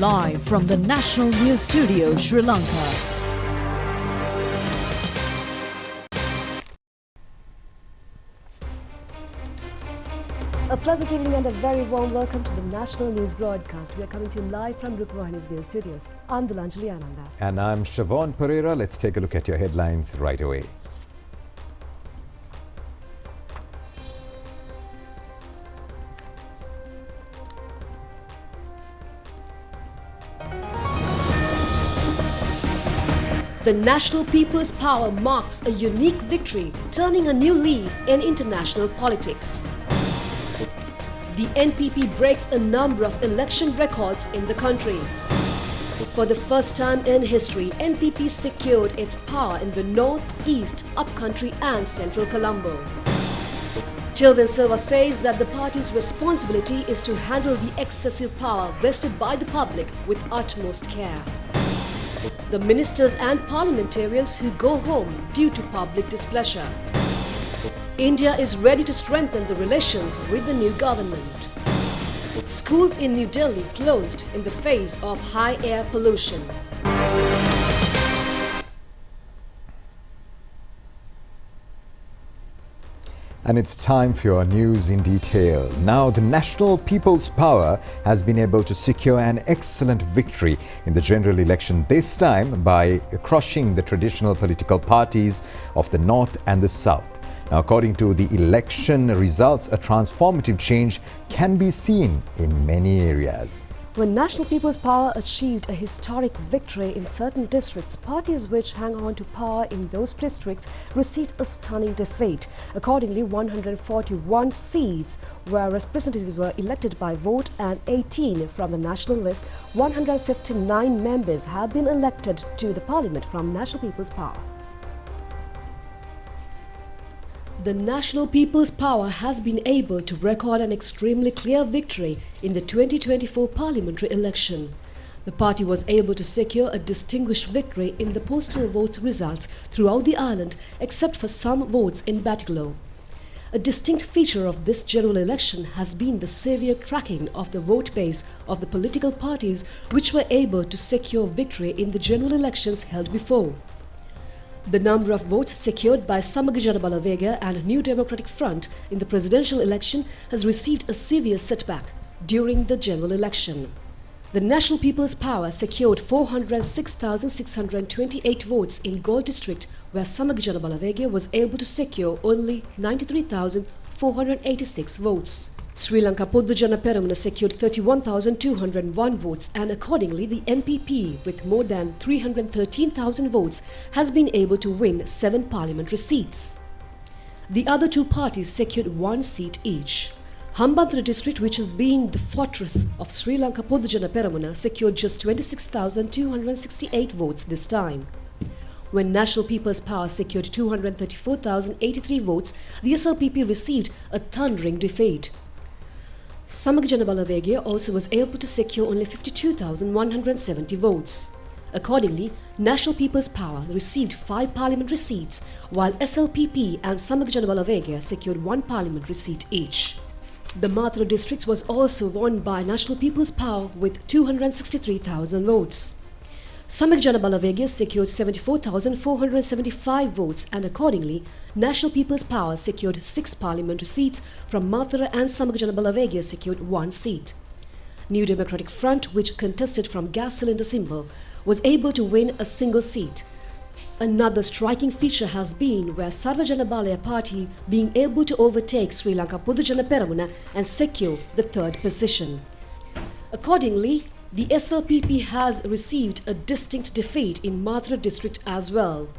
Live from the National News Studio, Sri Lanka. A pleasant evening and a very warm welcome to the National News Broadcast. We are coming to you live from Rupavahini's News Studios. I'm Lanka. And I'm Siobhan Pereira. Let's take a look at your headlines right away. The National People's Power marks a unique victory, turning a new leaf in international politics. The NPP breaks a number of election records in the country. For the first time in history, NPP secured its power in the north, east, upcountry and central Colombo. Tilvin Silva says that the party's responsibility is to handle the excessive power vested by the public with utmost care. The ministers and parliamentarians who go home due to public displeasure. India is ready to strengthen the relations with the new government. Schools in New Delhi closed in the face of high air pollution. And it's time for your news in detail. Now, the National People's Power has been able to secure an excellent victory in the general election, this time by crushing the traditional political parties of the North and the South. Now, according to the election results, a transformative change can be seen in many areas. When National People's Power achieved a historic victory in certain districts, parties which hang on to power in those districts received a stunning defeat. Accordingly, 141 seats where representatives were elected by vote and 18 from the national list. 159 members have been elected to the parliament from National People's Power. The National People's Power has been able to record an extremely clear victory in the 2024 parliamentary election. The party was able to secure a distinguished victory in the postal votes results throughout the island, except for some votes in Batticaloa. A distinct feature of this general election has been the severe tracking of the vote base of the political parties which were able to secure victory in the general elections held before. The number of votes secured by Samaga Jana Bala Vega and New Democratic Front in the presidential election has received a severe setback during the general election. The National People's Power secured 406,628 votes in Galle district, where Samaga Jana Bala Vega was able to secure only 93,486 votes. Sri Lanka Podda Jana Peramuna secured 31,201 votes, and accordingly the NPP with more than 313,000 votes has been able to win 7 parliamentary seats. The other 2 parties secured 1 seat each. Hambantara district, which has been the fortress of Sri Lanka Podda Jana Peramuna, secured just 26,268 votes this time. When National People's Power secured 234,083 votes, the SLPP received a thundering defeat. Samaga Jana Bala Vega also was able to secure only 52,170 votes. Accordingly, National People's Power received 5 parliamentary seats, while SLPP and Samaga Jana Bala Vega secured 1 parliamentary seat each. The Mathura district was also won by National People's Power with 263,000 votes. Samaga Jana Bala Vega secured 74,475 votes, and accordingly, National People's Power secured 6 parliamentary seats from Mathura, and Samaga Jana Bala Vega secured 1 seat. New Democratic Front, which contested from gas cylinder symbol, was able to win a single seat. Another striking feature has been where Sarva Jana Balaya party being able to overtake Sri Lanka Podda Jana Peramuna and secure the 3rd position. Accordingly, the SLPP has received a distinct defeat in Mathura district as well.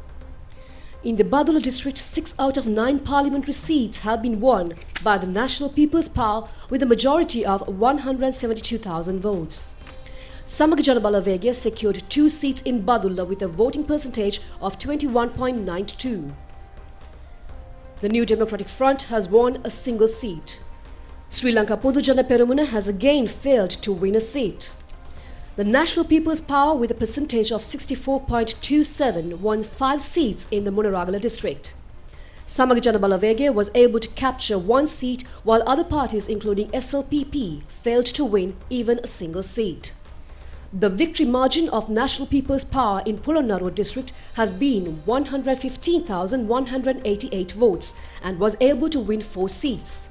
In the Badula district, 6 out of 9 parliamentary seats have been won by the National People's Power with a majority of 172,000 votes. Samaga Jana Bala Vega secured 2 seats in Badula with a voting percentage of 21.92. The New Democratic Front has won a single seat. Sri Lanka Podda Jana Peramuna has again failed to win a seat. The National People's Power, with a percentage of 64.27, won 5 seats in the Munaragala district. Samaga Jana Bala Vega was able to capture 1 seat, while other parties including SLPP failed to win even a single seat. The victory margin of National People's Power in Polonnaruwa district has been 115,188 votes and was able to win 4 seats.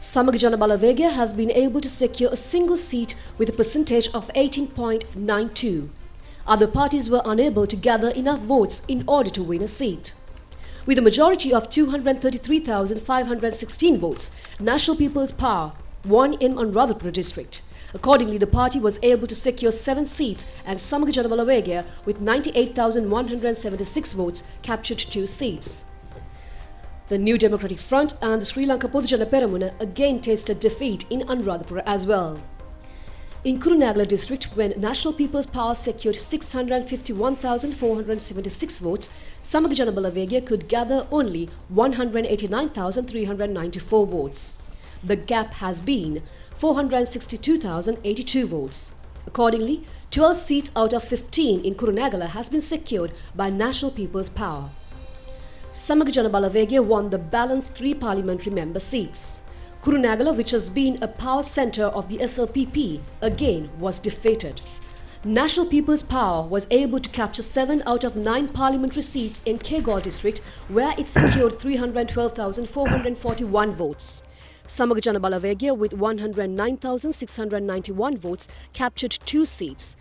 Samaga Jana Balawegya has been able to secure a single seat with a percentage of 18.92. Other parties were unable to gather enough votes in order to win a seat. With a majority of 233,516 votes, National People's Power won in Anuradhapura district. Accordingly, the party was able to secure 7 seats and Samaga Jana Balawegya with 98,176 votes captured 2 seats. The New Democratic Front and the Sri Lanka Podujana Peramuna again tasted defeat in Anuradhapura as well. In Kurunegala district, when National People's Power secured 651,476 votes, Samaga Jana Balawegya could gather only 189,394 votes. The gap has been 462,082 votes. Accordingly, 12 seats out of 15 in Kurunegala has been secured by National People's Power. Samaga Jana Balawegya won the balanced 3 parliamentary member seats. Kurunegala, which has been a power centre of the SLPP, again was defeated. National People's Power was able to capture 7 out of 9 parliamentary seats in Kegor district, where it secured 312,441 votes. Samaga Jana Balawegya with 109,691 votes captured 2 seats.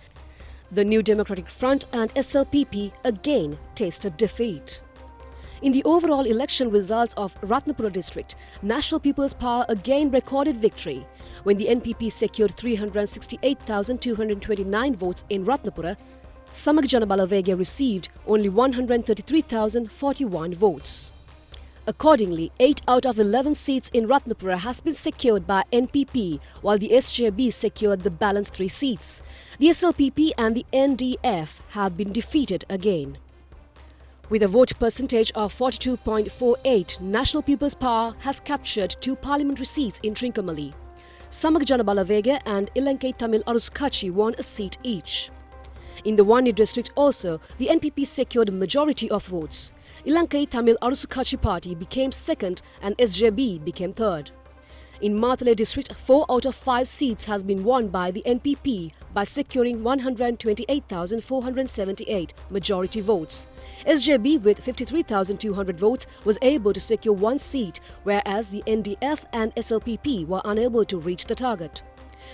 The New Democratic Front and SLPP again tasted defeat. In the overall election results of Ratnapura district, National People's Power again recorded victory. When the NPP secured 368,229 votes in Ratnapura, Samaga Jana Balawegya received only 133,041 votes. Accordingly, 8 out of 11 seats in Ratnapura has been secured by NPP, while the SJB secured the balance 3 seats. The SLPP and the NDF have been defeated again. With a vote percentage of 42.48, National People's Power has captured 2 parliamentary seats in Trincomalee. Samaga Jana Balawegya and Ilankai Tamil Aruskachi won a seat each. In the Wani district also, the NPP secured a majority of votes. Ilankai Tamil Aruskachi party became second and SJB became third. In Matale district, 4 out of 5 seats has been won by the NPP by securing 128,478 majority votes. SJB with 53,200 votes was able to secure 1 seat, whereas the NDF and SLPP were unable to reach the target.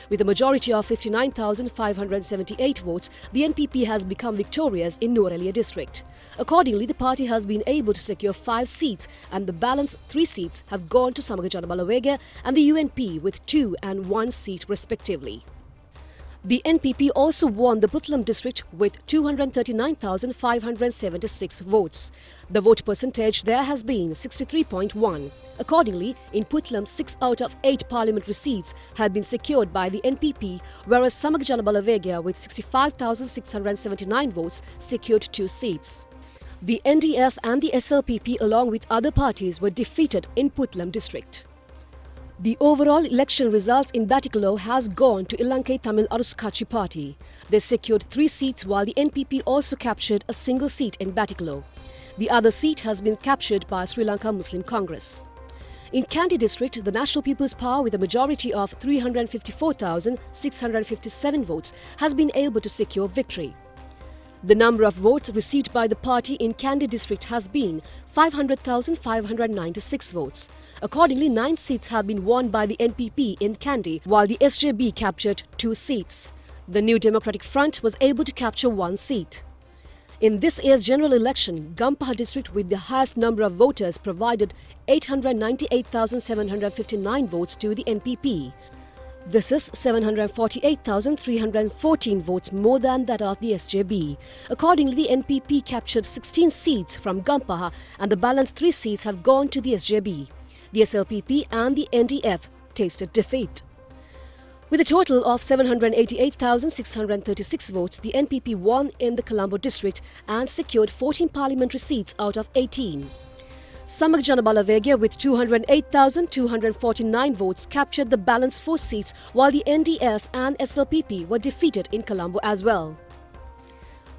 With a majority of 59,578 votes, the NPP has become victorious in Nuwara district. Accordingly, the party has been able to secure 5 seats and the balance 3 seats have gone to Samaga Jana Balawegya and the UNP with 2 and 1 seat respectively. The NPP also won the Puttalam district with 239,576 votes. The vote percentage there has been 63.1. Accordingly, in Puttalam, 6 out of 8 parliamentary seats had been secured by the NPP, whereas Samaga Jana Balawegya with 65,679 votes secured 2 seats. The NDF and the SLPP along with other parties were defeated in Puttalam district. The overall election results in Batticaloa has gone to Ilankai Tamil Aruskachi party. They secured 3 seats while the NPP also captured a single seat in Batticaloa. The other seat has been captured by Sri Lanka Muslim Congress. In Kandy district, the National People's Power with a majority of 354,657 votes has been able to secure victory. The number of votes received by the party in Kandy district has been 500,596 votes. Accordingly, 9 seats have been won by the NPP in Kandy, while the SJB captured 2 seats. The New Democratic Front was able to capture 1 seat. In this year's general election, Gampaha district with the highest number of voters provided 898,759 votes to the NPP. This is 748,314 votes more than that of the SJB. Accordingly, the NPP captured 16 seats from Gampaha and the balance 3 seats have gone to the SJB. The SLPP and the NDF tasted defeat. With a total of 788,636 votes, the NPP won in the Colombo district and secured 14 parliamentary seats out of 18. Samaga Jana Balawegya with 208,249 votes captured the balance 4 seats, while the NDF and SLPP were defeated in Colombo as well.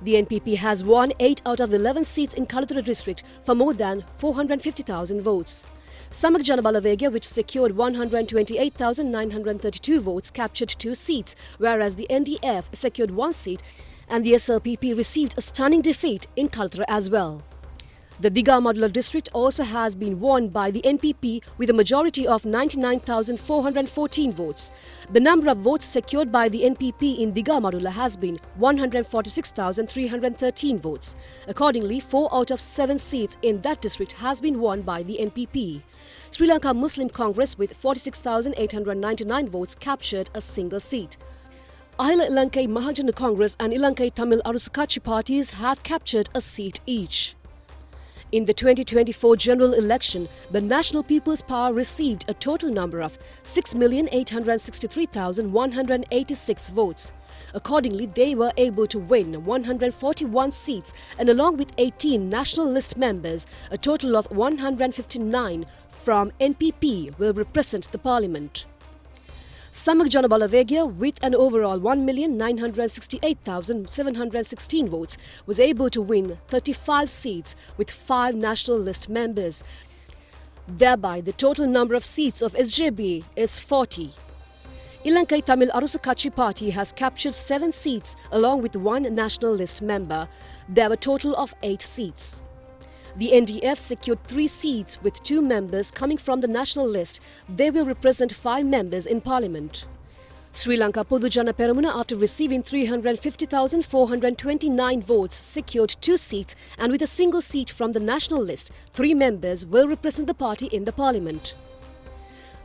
The NPP has won 8 out of 11 seats in Kalatura district for more than 450,000 votes. Samak Janabalavegya, which secured 128,932 votes, captured 2 seats, whereas the NDF secured 1 seat and the SLPP received a stunning defeat in Kaltra as well. The Diga Modular district also has been won by the NPP with a majority of 99,414 votes. The number of votes secured by the NPP in Diga Modular has been 146,313 votes. Accordingly, 4 out of 7 seats in that district has been won by the NPP. Sri Lanka Muslim Congress with 46,899 votes captured a single seat. Ahila Lanka Mahajana Congress and Ilankai Tamil Arusakachi parties have captured a seat each. In the 2024 general election, the National People's Power received a total number of 6,863,186 votes. Accordingly, they were able to win 141 seats and along with 18 national list members, a total of 159 from NPP will represent the parliament. Samak Janabalavegya, with an overall 1,968,716 votes, was able to win 35 seats with 5 national list members. Thereby, the total number of seats of SJB is 40. Ilankai Tamil Arusakachi party has captured 7 seats along with 1 national list member. There were a total of 8 seats. The NDF secured 3 seats with 2 members coming from the national list. They will represent 5 members in parliament. Sri Lanka Podujana Peramuna, after receiving 350,429 votes, secured 2 seats and with a single seat from the national list, 3 members will represent the party in the parliament.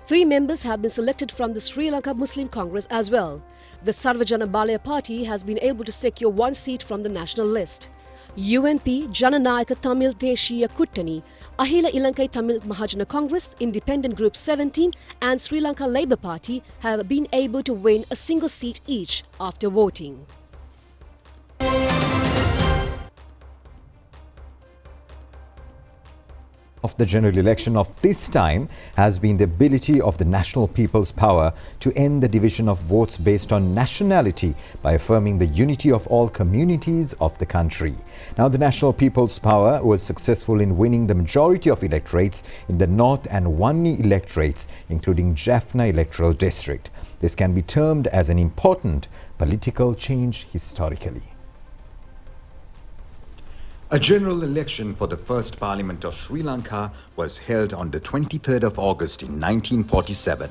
3 members have been selected from the Sri Lanka Muslim Congress as well. The Sarvajana Balaya party has been able to secure 1 seat from the national list. UNP, Jananayaka Tamil Deshiya Kuttani, Ahila Ilankai Tamil Mahajana Congress, Independent Group 17 and Sri Lanka Labour Party have been able to win a single seat each after voting. Of the general election of this time has been the ability of the National People's Power to end the division of votes based on nationality by affirming the unity of all communities of the country. Now, the National People's Power was successful in winning the majority of electorates in the North and Wani electorates, including Jaffna electoral district. This can be termed as an important political change historically. A general election for the first Parliament of Sri Lanka was held on the 23rd of August in 1947.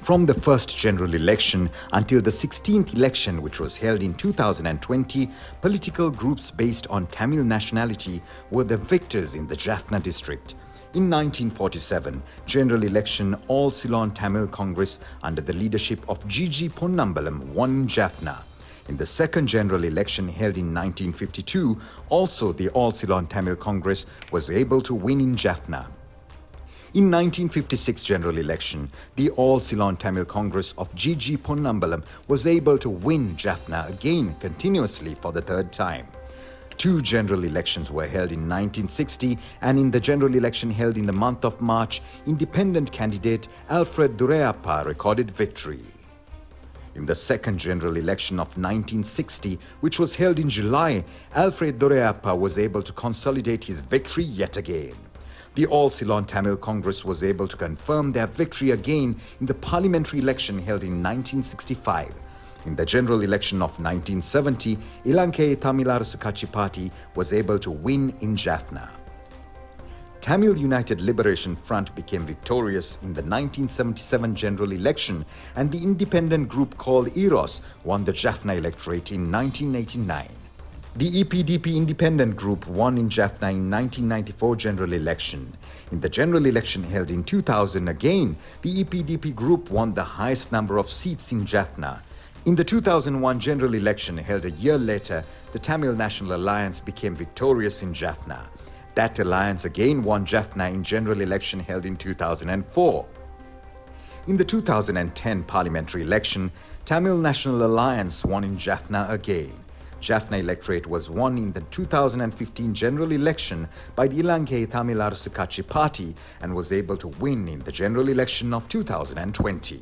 From the first general election until the 16th election, which was held in 2020, political groups based on Tamil nationality were the victors in the Jaffna district. In 1947, general election, All Ceylon Tamil Congress under the leadership of G.G. Ponnambalam won Jaffna. In the second general election held in 1952, also the All Ceylon Tamil Congress was able to win in Jaffna. In 1956 general election, the All Ceylon Tamil Congress of G.G. Ponnambalam was able to win Jaffna again continuously for the 3rd time. 2 general elections were held in 1960, and in the general election held in the month of March, independent candidate Alfred Durayappa recorded victory. In the second general election of 1960, which was held in July, Alfred Durayappa was able to consolidate his victory yet again. The All Ceylon Tamil Congress was able to confirm their victory again in the parliamentary election held in 1965. In the general election of 1970, Ilankai Tamil Arusakachi party was able to win in Jaffna. Tamil United Liberation Front became victorious in the 1977 general election, and the independent group called EROS won the Jaffna electorate in 1989. The EPDP independent group won in Jaffna in 1994 general election. In the general election held in 2000 again, the EPDP group won the highest number of seats in Jaffna. In the 2001 general election held a year later, the Tamil National Alliance became victorious in Jaffna. That alliance again won Jaffna in general election held in 2004. In the 2010 parliamentary election, Tamil National Alliance won in Jaffna again. Jaffna electorate was won in the 2015 general election by the Ilankai Tamil Arusakachi party and was able to win in the general election of 2020.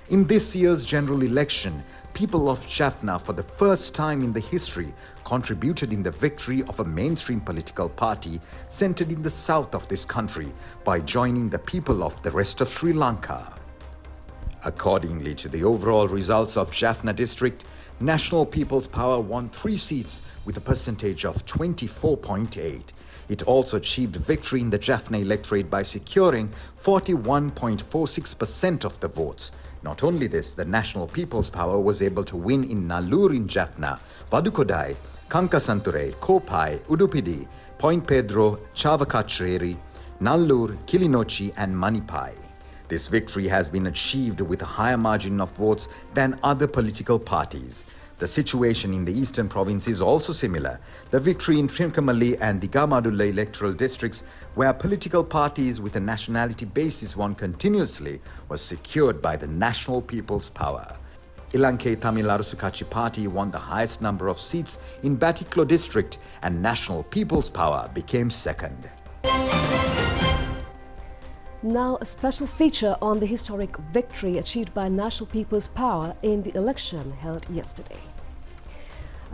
In this year's general election, people of Jaffna, for the first time in the history, contributed in the victory of a mainstream political party centered in the south of this country by joining the people of the rest of Sri Lanka. Accordingly to the overall results of Jaffna district, National People's Power won 3 seats with a percentage of 24.8. It also achieved victory in the Jaffna electorate by securing 41.46% of the votes. Not only this, the National People's Power was able to win in Nallur in Jaffna, Vadukodai, Kankasanture, Kopai, Udupidi, Point Pedro, Chavakacheri, Nallur, Kilinochi and Manipai. This victory has been achieved with a higher margin of votes than other political parties. The situation in the eastern province is also similar. The victory in Trincomalee and the Gamadulla electoral districts, where political parties with a nationality basis won continuously, was secured by the National People's Power. Lanka Tamil Arasu Katchi Party won the highest number of seats in Batiklo district and National People's Power became second. Now, a special feature on the historic victory achieved by National People's Power in the election held yesterday.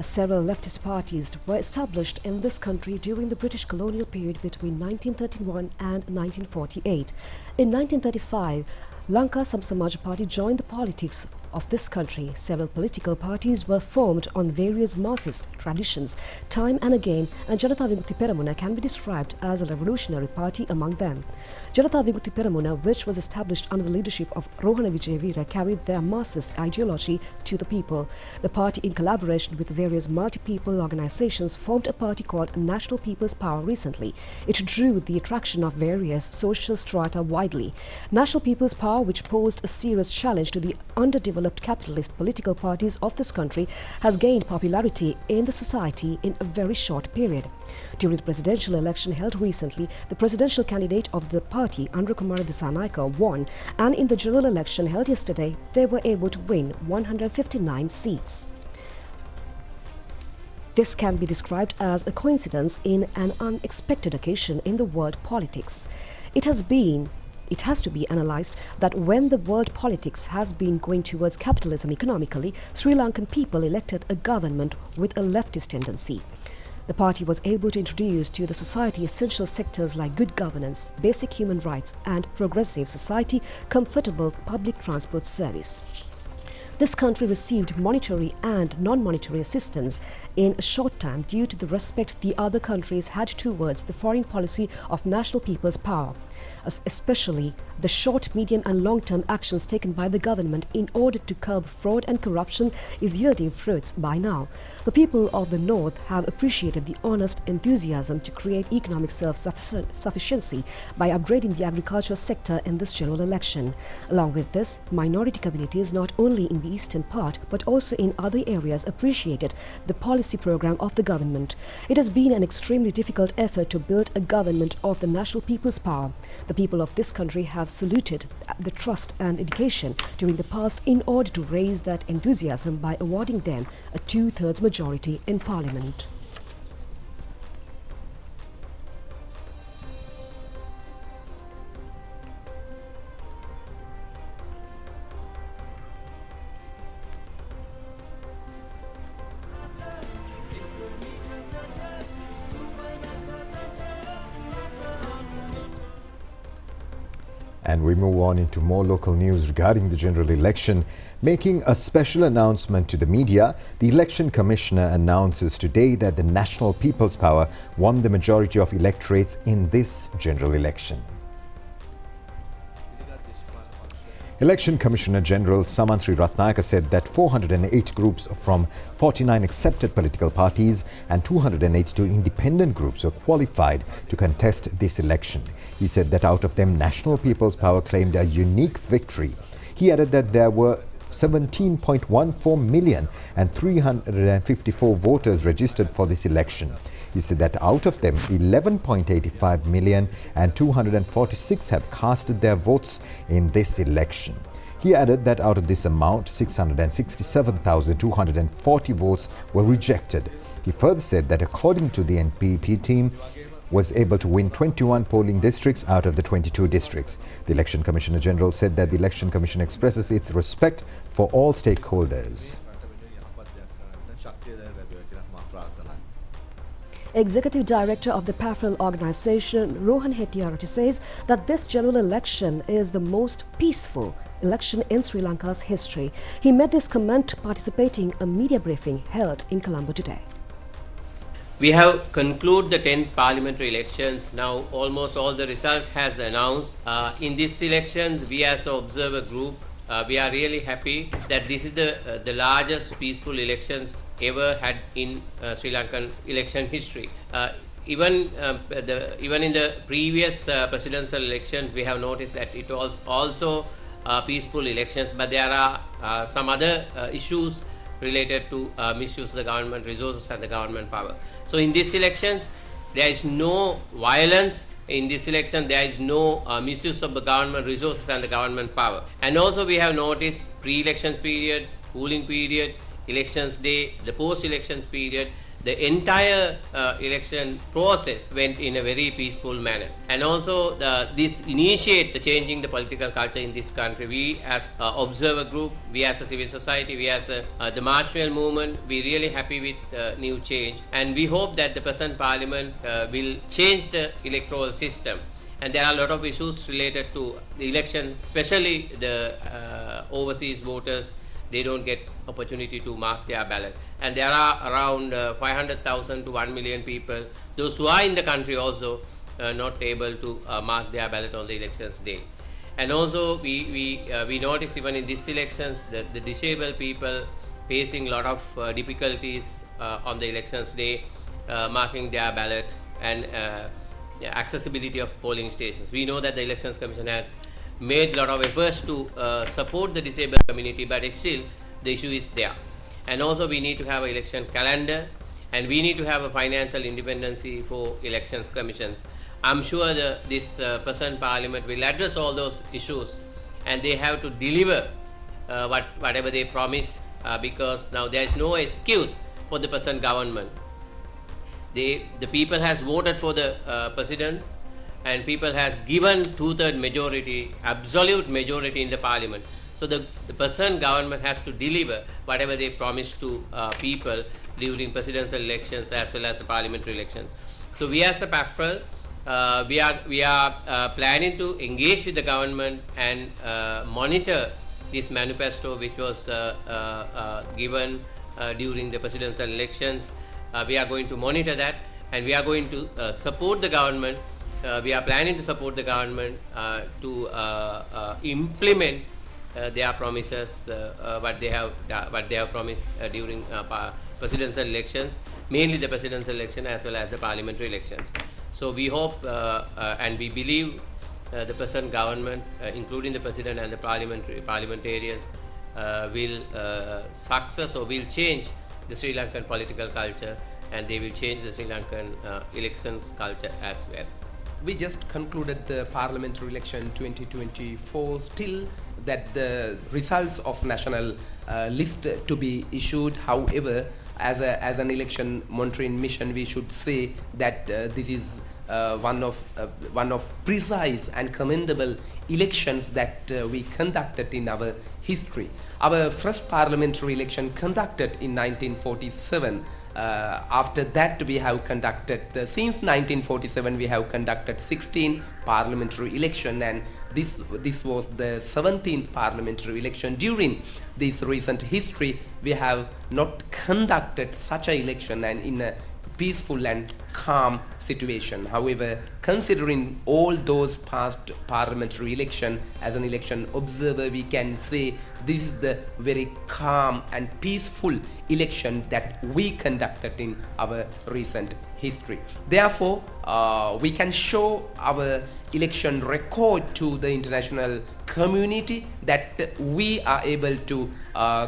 Several leftist parties were established in this country during the British colonial period between 1931 and 1948. In 1935, Lanka Samaj Party joined the politics of this country. Several political parties were formed on various Marxist traditions time and again, and Janata Vimukti Peramuna can be described as a revolutionary party among them. Janata Vimukti Peramuna, which was established under the leadership of Rohana Vijayavira, carried their Marxist ideology to the people. The party, in collaboration with various multi-people organizations, formed a party called National People's Power recently. It drew the attraction of various social strata widely. National People's Power, which posed a serious challenge to the underdeveloped capitalist political parties of this country, has gained popularity in the society in a very short period. During the presidential election held recently, the presidential candidate of the party, Andra Kumara Dissanayake, won, and in the general election held yesterday, they were able to win 159 seats. This can be described as a coincidence in an unexpected occasion in the world politics. It has to be analyzed that when the world politics has been going towards capitalism economically, Sri Lankan people elected a government with a leftist tendency. The party was able to introduce to the society essential sectors like good governance, basic human rights and progressive society, comfortable public transport service. This country received monetary and non-monetary assistance in a short time due to the respect the other countries had towards the foreign policy of National People's Power, especially the short, medium and long-term actions taken by the government in order to curb fraud and corruption is yielding fruits by now. The people of the North have appreciated the honest enthusiasm to create economic self-sufficiency by upgrading the agricultural sector in this general election. Along with this, minority communities not only in the eastern part but also in other areas appreciated the policy program of the government. It has been an extremely difficult effort to build a government of the National People's Power. The people of this country have saluted the trust and dedication during the past in order to raise that enthusiasm by awarding them a 2/3 majority in Parliament. And we move on into more local news regarding the general election. Making a special announcement to the media, the Election Commissioner announces today that the National People's Power won the majority of electorates in this general election. Election Commissioner General Samansri Ratnayaka said that 408 groups from 49 accepted political parties and 282 independent groups were qualified to contest this election. He said that out of them, National People's Power claimed a unique victory. He added that there were 17.14 million and 354 voters registered for this election. He said that out of them, 11.85 million and 246 have casted their votes in this election. He added that out of this amount, 667,240 votes were rejected. He further said that according to the NPP team, was able to win 21 polling districts out of the 22 districts. The Election Commissioner General said that the Election Commission expresses its respect for all stakeholders. Executive Director of the Parallel Organization, Rohan Hettiarati, says that this general election is the most peaceful election in Sri Lanka's history. He made this comment participating in a media briefing held in Colombo today. We have concluded the 10th parliamentary elections. Now almost all the result has announced. In these elections, we as an observer group, we are really happy that this is the largest peaceful elections ever had in Sri Lankan election history. Even in the previous presidential elections, we have noticed that it was also peaceful elections, but there are some other issues related to misuse of the government resources and the government power. So in these elections, there is no violence. In this election, there is no misuse of the government resources and the government power. And also we have noticed pre-elections period, cooling period, elections day, the post-elections period, the entire election process went in a very peaceful manner. And also this initiate the changing the political culture in this country. We as observer group, we as a civil society, we as the martial movement, we really happy with new change. And we hope that the present parliament will change the electoral system. And there are a lot of issues related to the election, especially the overseas voters. They don't get opportunity to mark their ballot. And there are around 500,000 to 1 million people, those who are in the country also not able to mark their ballot on the elections day. And also we notice even in these elections that the disabled people facing a lot of difficulties on the elections day, marking their ballot and accessibility of polling stations. We know that the Elections Commission has made a lot of efforts to support the disabled community, but it's still the issue is there. And also we need to have an election calendar, and we need to have a financial independency for elections commissions. I'm sure this present parliament will address all those issues, and they have to deliver whatever they promise, because now there is no excuse for the present government. The people has voted for the president, and people has given 2/3 majority, absolute majority in the parliament. So the present government has to deliver whatever they promised to people during presidential elections as well as the parliamentary elections. So we as a PAFREL, we are planning to engage with the government and monitor this manifesto which was given during the presidential elections. We are going to monitor that, and we are going to support the government. We are planning to support the government to implement their promises, what they have promised during presidential elections, mainly the presidential election as well as the parliamentary elections. So we hope and we believe the present government, including the president and the parliamentarians, will success or will change the Sri Lankan political culture, and they will change the Sri Lankan elections culture as well. We just concluded the parliamentary election 2024, still that the results of national list to be issued. However, as an election monitoring mission, we should say that this is one of precise and commendable elections that we conducted in our history. Our first parliamentary election conducted in 1947. After that we have conducted, since 1947 we have conducted 16 parliamentary election, and this was the 17th parliamentary election. During this recent history, we have not conducted such an election and in a peaceful and calm situation. However, considering all those past parliamentary election, as an election observer, we can say this is the very calm and peaceful election that we conducted in our recent history. Therefore, we can show our election record to the international community that we are able to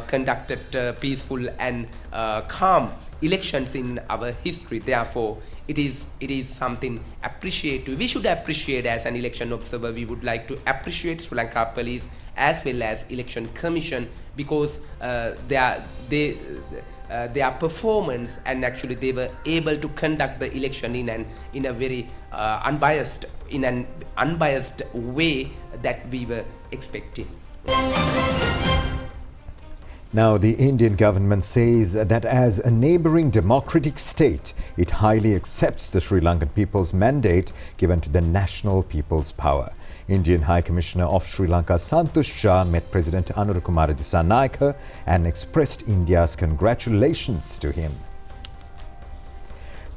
conduct peaceful and calm elections in our history. Therefore, it is something appreciated. We should appreciate as an election observer. We would like to appreciate Sri Lanka Police as well as Election Commission, because their performance, and actually they were able to conduct the election in a very unbiased way that we were expecting. Now, the Indian government says that as a neighbouring democratic state, it highly accepts the Sri Lankan people's mandate given to the National People's Power. Indian High Commissioner of Sri Lanka Santosh Shah met President Anurukumara Dissanayake and expressed India's congratulations to him.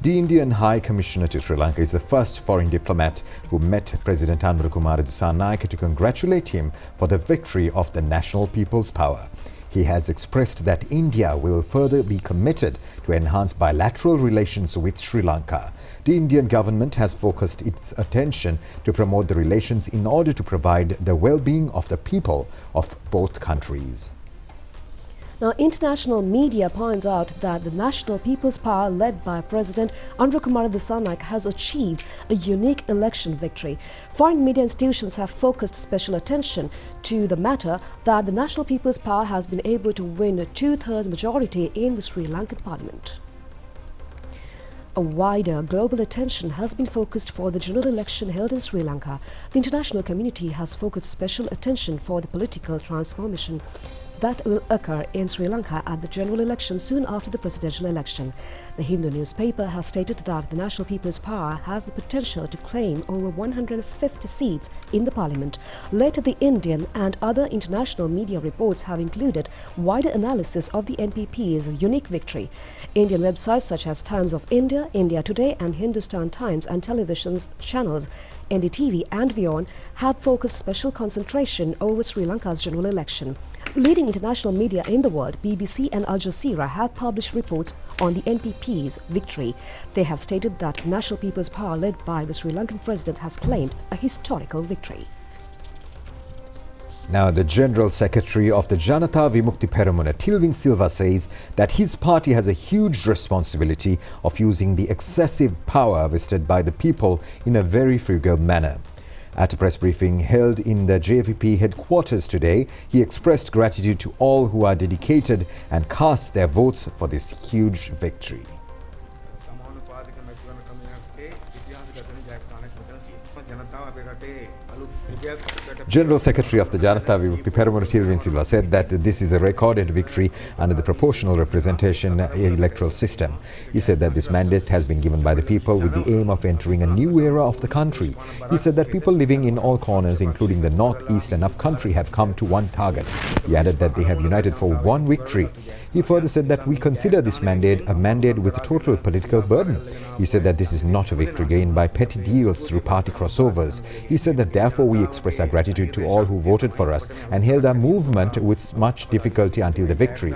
The Indian High Commissioner to Sri Lanka is the first foreign diplomat who met President Anurukumara Dissanayake to congratulate him for the victory of the National People's Power. He has expressed that India will further be committed to enhance bilateral relations with Sri Lanka. The Indian government has focused its attention to promote the relations in order to provide the well-being of the people of both countries. Now, international media points out that the National People's Power led by President Anurukumara Dissanayake has achieved a unique election victory. Foreign media institutions have focused special attention to the matter that the National People's Power has been able to win a two-thirds majority in the Sri Lankan parliament. A wider global attention has been focused for the general election held in Sri Lanka. The international community has focused special attention for the political transformation that will occur in Sri Lanka at the general election soon after the presidential election. The Hindu newspaper has stated that the National People's Power has the potential to claim over 150 seats in the parliament. Later, the Indian and other international media reports have included wider analysis of the NPP's unique victory. Indian websites such as Times of India, India Today and Hindustan Times and television channels NDTV and WION have focused special concentration over Sri Lanka's general election. Leading international media in the world, BBC and Al Jazeera, have published reports on the NPP's victory. They have stated that National People's Power led by the Sri Lankan president has claimed a historical victory. Now, the General Secretary of the Janata Vimukti Peramuna, Tilvin Silva, says that his party has a huge responsibility of using the excessive power vested by the people in a very frugal manner. At a press briefing held in the JVP headquarters today, he expressed gratitude to all who are dedicated and cast their votes for this huge victory. General Secretary of the Janata Vimukti Peramuna, Tilvin Silva, said that this is a recorded victory under the proportional representation electoral system. He said that this mandate has been given by the people with the aim of entering a new era of the country. He said that people living in all corners, including the north, east and upcountry, have come to one target. He added that they have united for one victory. He further said that we consider this mandate a mandate with a total political burden. He said that this is not a victory gained by petty deals through party crossovers. He said that therefore we express our gratitude to all who voted for us and held our movement with much difficulty until the victory.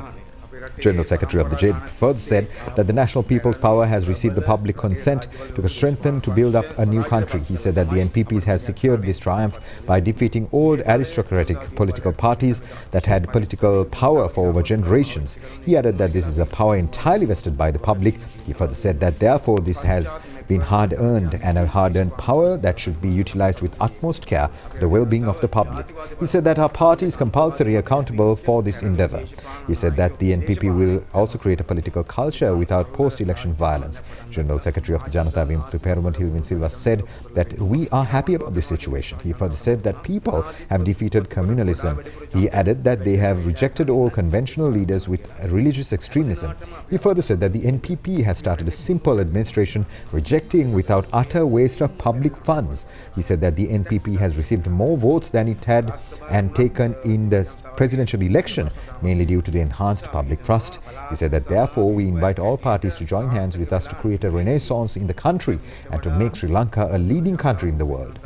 General Secretary of the JVP further said that the National People's Power has received the public consent to strengthen to build up a new country. He said that the NPPs has secured this triumph by defeating old aristocratic political parties that had political power for over generations. He added that this is a power entirely vested by the public. He further said that therefore this has been hard-earned and a hard-earned power that should be utilized with utmost care for the well-being of the public. He said that our party is compulsory accountable for this endeavor. He said that the NPP will also create a political culture without post-election violence. General Secretary of the Janata Vimukti Peramuna, Tilvin Silva, said that we are happy about this situation. He further said that people have defeated communalism. He added that they have rejected all conventional leaders with religious extremism. He further said that the NPP has started a simple administration, rejecting without utter waste of public funds. He said that the NPP has received more votes than it had and taken in the presidential election, mainly due to the enhanced public trust. He said that therefore we invite all parties to join hands with us to create a renaissance in the country and to make Sri Lanka a leading country in the world.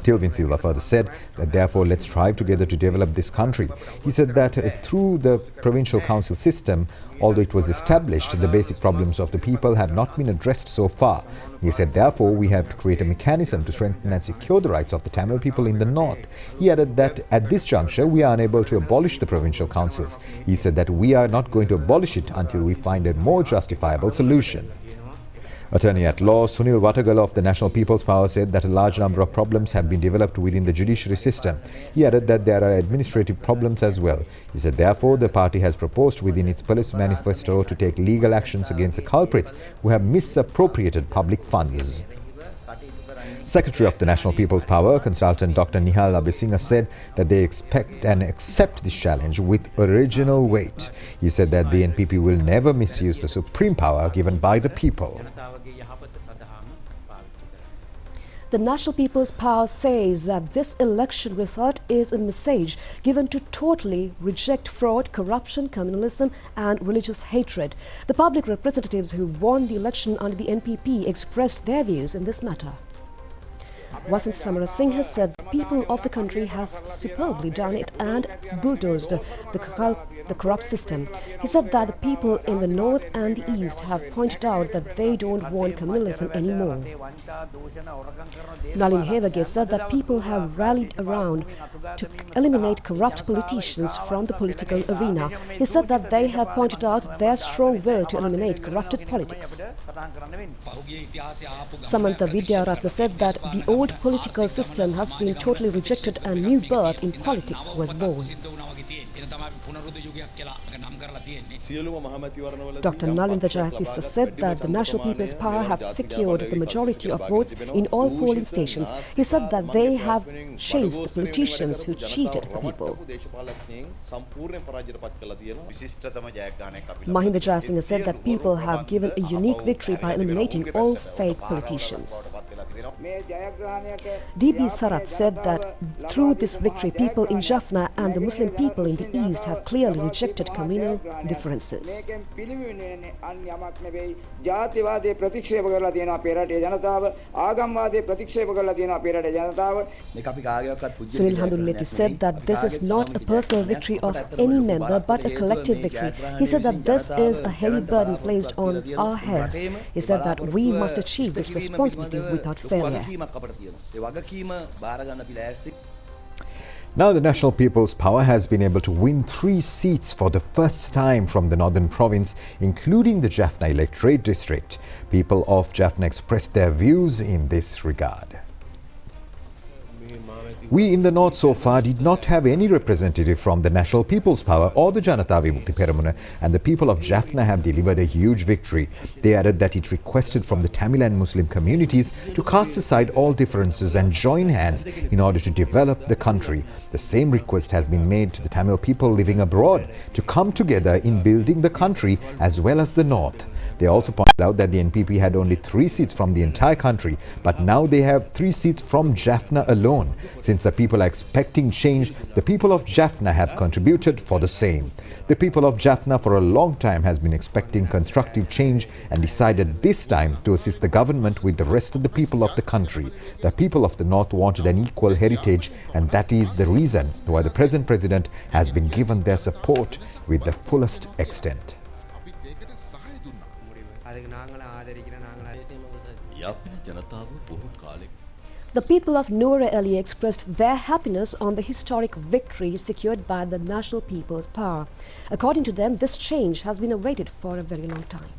Tilvin Silva further said that therefore let's strive together to develop this country. He said that through the provincial council system, although it was established, the basic problems of the people have not been addressed so far. He said therefore we have to create a mechanism to strengthen and secure the rights of the Tamil people in the north. He added that at this juncture we are unable to abolish the provincial councils. He said that we are not going to abolish it until we find a more justifiable solution. Attorney at law Sunil Watagal of the National People's Power said that a large number of problems have been developed within the judiciary system. He added that there are administrative problems as well. He said therefore the party has proposed within its policy manifesto to take legal actions against the culprits who have misappropriated public funds. Secretary of the National People's Power, consultant Dr. Nihal Abesinghe said that they expect and accept this challenge with original weight. He said that the NPP will never misuse the supreme power given by the people. The National People's Power says that this election result is a message given to totally reject fraud, corruption, communalism and religious hatred. The public representatives who won the election under the NPP expressed their views in this matter. Vasant Samarasinghe said the people of the country has superbly done it and bulldozed the corrupt system. He said that the people in the north and the east have pointed out that they don't want communalism anymore. Nalin Hevage said that people have rallied around to eliminate corrupt politicians from the political arena. He said that they have pointed out their strong will to eliminate corrupted politics. Samantha Vidyaratna said that the old political system has been totally rejected and new birth in politics was born. Dr. Nalinda Jayatissa said that the National People's Power have secured the majority of votes in all polling stations. He said that they have chased the politicians who cheated the people. Mahinda Jayasinghe said that people have given a unique victory by eliminating all fake politicians. D.B. Sarat said that through this victory, people in Jaffna and the Muslim people in the east have clearly rejected communal differences. Sunil Handulneti said that this is not a personal victory of any member but a collective victory. He said that this is a heavy burden placed on our heads. He said that we must achieve this responsibility without failure. Now the National People's Power has been able to win 3 seats for the first time from the northern province, including the Jaffna electorate district. People of Jaffna expressed their views in this regard. We in the north so far did not have any representative from the National People's Power or the Janata Vimukti Peramuna, and the people of Jaffna have delivered a huge victory. They added that it requested from the Tamil and Muslim communities to cast aside all differences and join hands in order to develop the country. The same request has been made to the Tamil people living abroad to come together in building the country as well as the north. They also pointed out that the NPP had only 3 seats from the entire country, but now they have 3 seats from Jaffna alone. Since the people are expecting change, the people of Jaffna have contributed for the same. The people of Jaffna for a long time has been expecting constructive change and decided this time to assist the government with the rest of the people of the country. The people of the north wanted an equal heritage, and that is the reason why the present president has been given their support with the fullest extent. The people of Noora Ali expressed their happiness on the historic victory secured by the National People's Power. According to them, this change has been awaited for a very long time.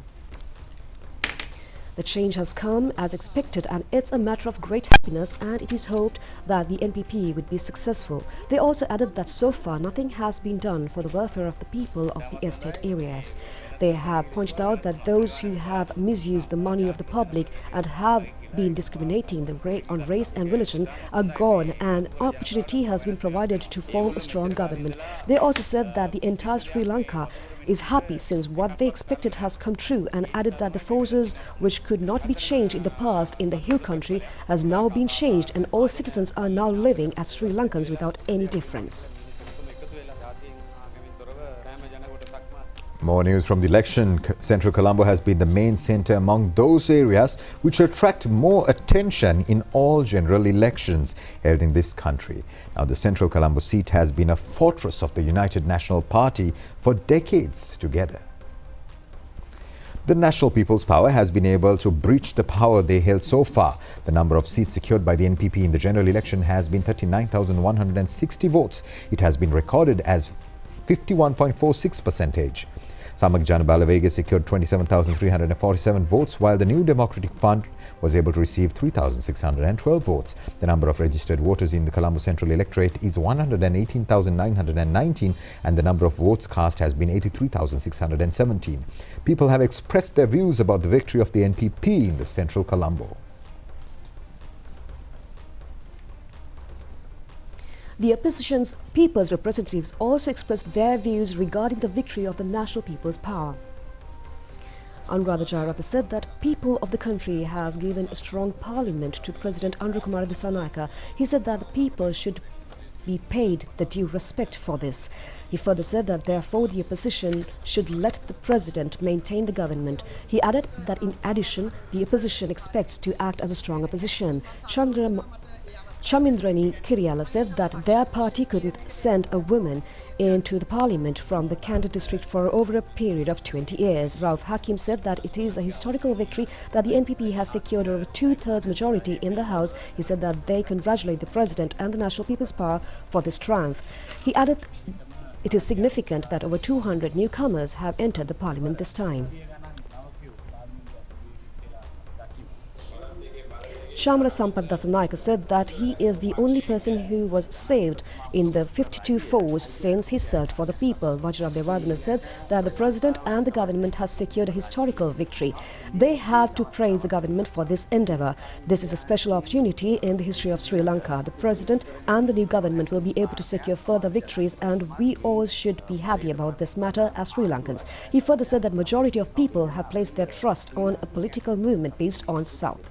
The change has come as expected and it's a matter of great happiness, and it is hoped that the NPP would be successful. They also added that so far nothing has been done for the welfare of the people of the estate areas. They have pointed out that those who have misused the money of the public and have been discriminating on race and religion are gone, and opportunity has been provided to form a strong government. They also said that the entire Sri Lanka is happy since what they expected has come true, and added that the forces which could not be changed in the past in the hill country has now been changed, and all citizens are now living as Sri Lankans without any difference. More news from the election. Central Colombo has been the main centre among those areas which attract more attention in all general elections held in this country. Now, the Central Colombo seat has been a fortress of the United National Party for decades together. The National People's Power has been able to breach the power they held so far. The number of seats secured by the NPP in the general election has been 39,160 votes. It has been recorded as 51.46%. Samak Janabalavega secured 27,347 votes, while the New Democratic Front was able to receive 3,612 votes. The number of registered voters in the Colombo Central Electorate is 118,919 and the number of votes cast has been 83,617. People have expressed their views about the victory of the NPP in the Central Colombo. The opposition's people's representatives also expressed their views regarding the victory of the National People's Power. Anuradha Jayarath said that people of the country has given a strong parliament to President Andrew Kumar Dissanayake. He said that the people should be paid the due respect for this. He further said that therefore the opposition should let the president maintain the government. He added that in addition, the opposition expects to act as a strong opposition. Chamindrani Kiryala said that their party couldn't send a woman into the parliament from the Kanda district for over a period of 20 years. Rauf Hakim said that it is a historical victory that the NPP has secured over two-thirds majority in the House. He said that they congratulate the President and the National People's Power for this triumph. He added it is significant that over 200 newcomers have entered the parliament this time. Shamara Sampath Dassanayake said that he is the only person who was saved in the 52 foes since he served for the people. Vajra Devardhana said that the president and the government has secured a historical victory. They have to praise the government for this endeavour. This is a special opportunity in the history of Sri Lanka. The president and the new government will be able to secure further victories and we all should be happy about this matter as Sri Lankans. He further said that majority of people have placed their trust on a political movement based on South.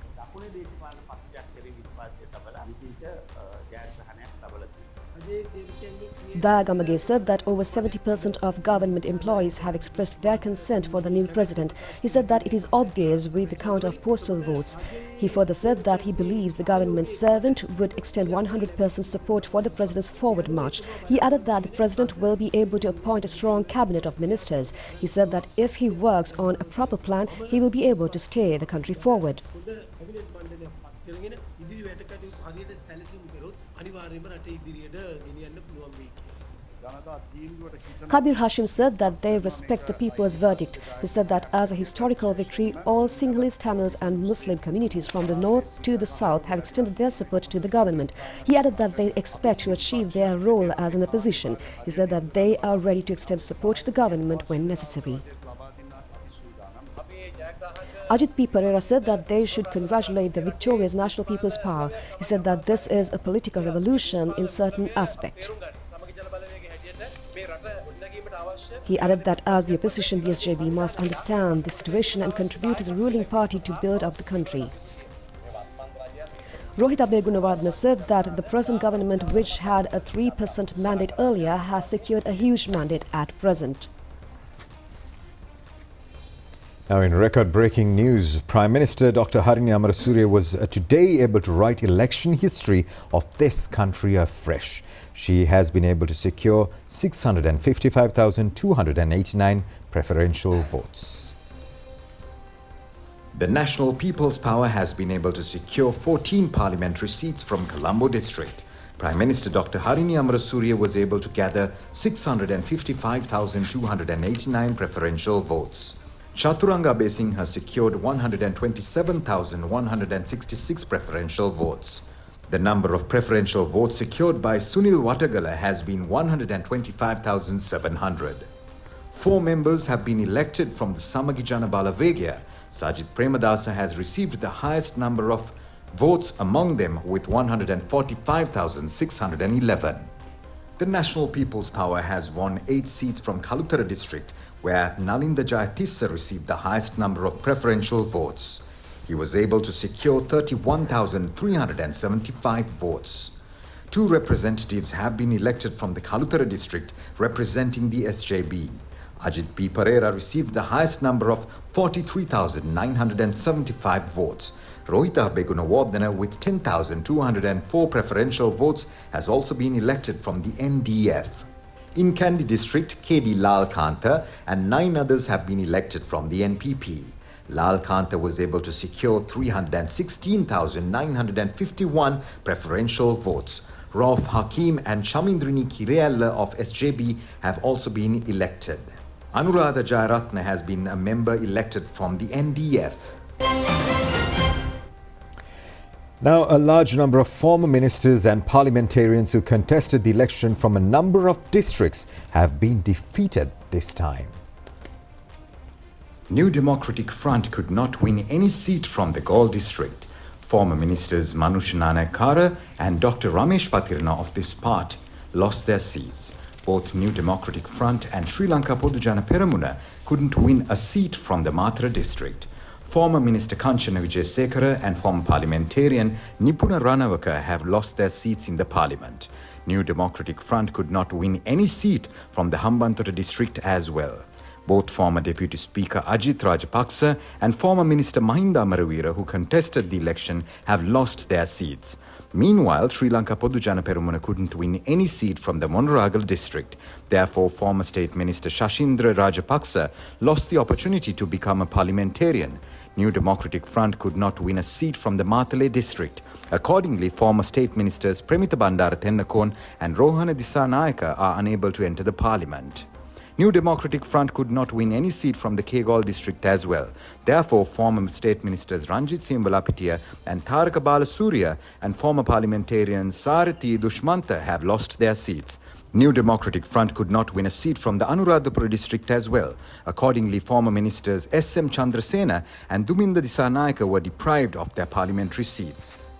Dayagamage said that over 70% of government employees have expressed their consent for the new president. He said that it is obvious with the count of postal votes. He further said that he believes the government servant would extend 100% support for the president's forward march. He added that the president will be able to appoint a strong cabinet of ministers. He said that if he works on a proper plan, he will be able to steer the country forward. Kabir Hashim said that they respect the people's verdict. He said that as a historical victory, all Sinhalese, Tamils and Muslim communities from the north to the south have extended their support to the government. He added that they expect to achieve their role as an opposition. He said that they are ready to extend support to the government when necessary. Ajit P. Pereira said that they should congratulate the victorious National People's Power. He said that this is a political revolution in certain aspect. He added that as the opposition, the SJB must understand the situation and contribute to the ruling party to build up the country. Rohit Gunawardena said that the present government, which had a 3% mandate earlier, has secured a huge mandate at present. Now in record-breaking news, Prime Minister Dr. Harini Amarasuriya was today able to write election history of this country afresh. She has been able to secure 655,289 preferential votes. The National People's Power has been able to secure 14 parliamentary seats from Colombo district. Prime Minister Dr. Harini Amarasuriya was able to gather 655,289 preferential votes. Chaturanga Besing has secured 127,166 preferential votes. The number of preferential votes secured by Sunil Watagala has been 125,700. 4 members have been elected from the Samagi Janabalavega. Sajid Premadasa has received the highest number of votes among them with 145,611. The National People's Power has won 8 seats from Kalutara district, where Nalinda Jayatissa received the highest number of preferential votes. He was able to secure 31,375 votes. 2 representatives have been elected from the Kalutara district representing the SJB. Ajit P. Pereira received the highest number of 43,975 votes. Rohita Begunawardena with 10,204 preferential votes has also been elected from the NDF. In Kandy district, KD Lal Kanta and 9 others have been elected from the NPP. Lal Kanta was able to secure 316,951 preferential votes. Rauf Hakim and Chamindrini Kiryala of SJB have also been elected. Anuradha Jayaratne has been a member elected from the NDF. Now, a large number of former ministers and parliamentarians who contested the election from a number of districts have been defeated this time. New Democratic Front could not win any seat from the Galle district. Former ministers Manusha Kara and Dr. Ramesh Patirna of this part lost their seats. Both New Democratic Front and Sri Lanka Podujana Peramuna couldn't win a seat from the Mathura district. Former Minister Kanchana Wijesekara and former parliamentarian Nipuna Ranawaka have lost their seats in the parliament. New Democratic Front could not win any seat from the Hambantota district as well. Both former Deputy Speaker Ajit Rajapaksa and former Minister Mahinda Amaravira, who contested the election, have lost their seats. Meanwhile, Sri Lanka Podujana Peramuna couldn't win any seat from the Monaragal district. Therefore, former State Minister Shashindra Rajapaksa lost the opportunity to become a parliamentarian. New Democratic Front could not win a seat from the Matale district. Accordingly, former State Ministers Premita Bandara Tennakon and Rohana Dissanayaka are unable to enter the parliament. New Democratic Front could not win any seat from the Kegalle district as well. Therefore, former State Ministers Ranjit Simbalapitiya and Tharaka Balasuriya and former parliamentarian Sarathi Dushmanta have lost their seats. New Democratic Front could not win a seat from the Anuradhapura district as well. Accordingly, former ministers S.M. Chandrasena and Duminda Dissanayaka were deprived of their parliamentary seats.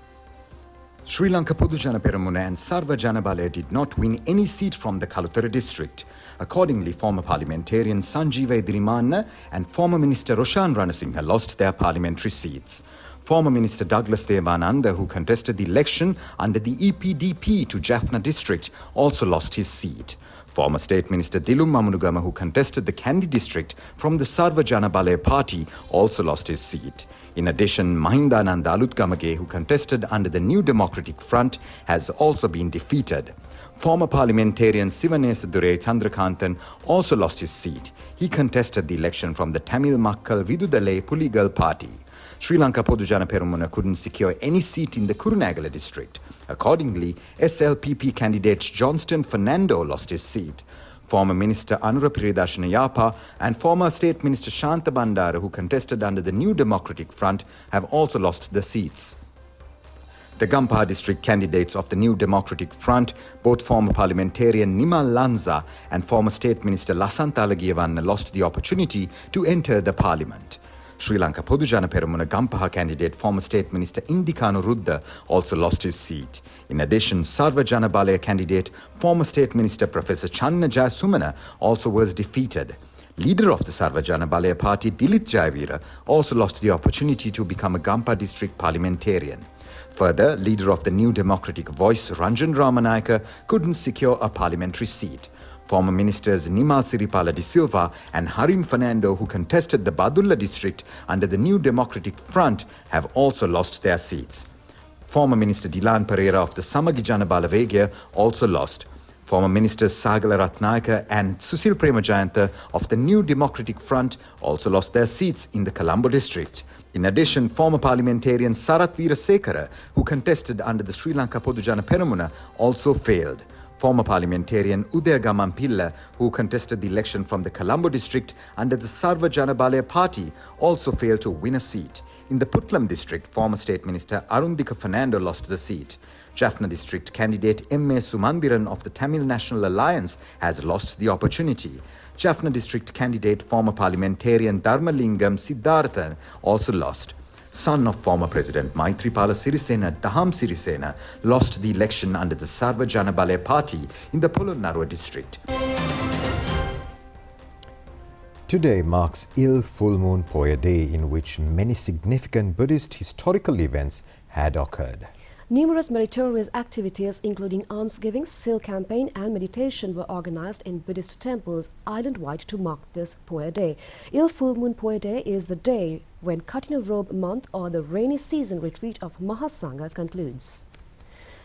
Sri Lanka Podujana Peramuna and Sarva Janabale did not win any seat from the Kalutara district. Accordingly, former parliamentarian Sanjeeva Edirimanna and former minister Roshan Ranasinghe lost their parliamentary seats. Former Minister Douglas Devananda, who contested the election under the EPDP to Jaffna district, also lost his seat. Former State Minister Dilum Mamunugama, who contested the Kandy district from the Sarva Janabale party, also lost his seat. In addition, Mahindananda Alutgamage, who contested under the New Democratic Front, has also been defeated. Former parliamentarian Sivanesadure Chandrakantan also lost his seat. He contested the election from the Tamil Makkal Vidudale Puligal party. Sri Lanka Podujana Peramuna couldn't secure any seat in the Kurunegala district. Accordingly, SLPP candidate Johnston Fernando lost his seat. Former Minister Anura Priyadarshana Yapa and former State Minister Shanta Bandara, who contested under the New Democratic Front, have also lost their seats. The Gampaha district candidates of the New Democratic Front, both former parliamentarian Nimal Lanza and former State Minister Lasantha Alagiyavanna, lost the opportunity to enter the parliament. Sri Lanka Podujana Peramuna Gampaha candidate former State Minister Indikanu Rudda also lost his seat. In addition, Sarva Janabalaya candidate former State Minister Professor Channa Jayasumana also was defeated. Leader of the Sarva Janabalaya party Dilit Jayavira also lost the opportunity to become a Gampaha district parliamentarian. Further, leader of the New Democratic Voice Ranjan Ramanayaka couldn't secure a parliamentary seat. Former ministers Nimal Siripala de Silva and Harim Fernando, who contested the Badulla district under the New Democratic Front, have also lost their seats. Former Minister Dilan Pereira of the Samagijana Balavegya also lost. Former ministers Sagala Ratnayaka and Susil Premajayanta of the New Democratic Front also lost their seats in the Colombo district. In addition, former parliamentarian Sarath Veerasekara, who contested under the Sri Lanka Podujana Peramuna, also failed. Former parliamentarian Udaya Gamampilla, who contested the election from the Colombo district under the Sarva Janabalaya party, also failed to win a seat. In the Putlam district, former State Minister Arundika Fernando lost the seat. Jaffna district candidate M.A. Sumandiran of the Tamil National Alliance has lost the opportunity. Jaffna district candidate former parliamentarian Dharmalingam Siddhartha also lost. Son of former President Maithripala Sirisena, Daham Sirisena, lost the election under the Sarva Janabalaya party in the Polonnaruwa district. Today marks Il Full Moon Poya Day, in which many significant Buddhist historical events had occurred. Numerous meritorious activities including almsgiving, seal campaign and meditation were organized in Buddhist temples island-wide to mark this Poya Day. Il Full Moon Poya Day is the day when Katina Robe month or the rainy season retreat of Mahasangha concludes.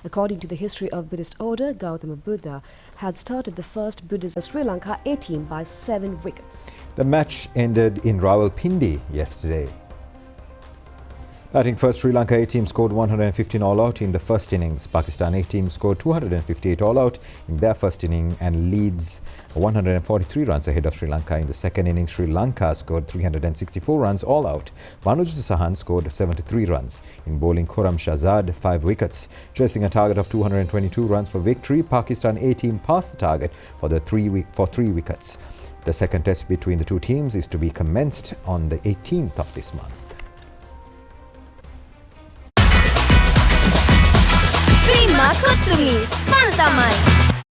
According to the history of Buddhist order, Gautama Buddha had started the first Buddhist Sri Lanka A-team by 7 wickets. The match ended in Rawalpindi yesterday. Batting first, Sri Lanka A team scored 115 all out in the first innings. Pakistan A team scored 258 all out in their first inning and leads 143 runs ahead of Sri Lanka in the second innings. Sri Lanka scored 364 runs all out. Manoj Sahan scored 73 runs. In bowling, Khurram Shahzad 5 wickets. Chasing a target of 222 runs for victory, Pakistan A team passed the target for 3 wickets. The second test between the two teams is to be commenced on the 18th of this month. Prima Kottumi, Fantamai.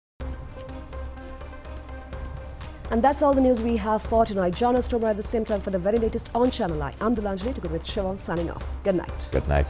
And that's all the news we have for tonight. Join us tomorrow at the same time for the very latest on Channel I. I'm Dulanjali, together with Siobhan, signing off. Good night. Good night.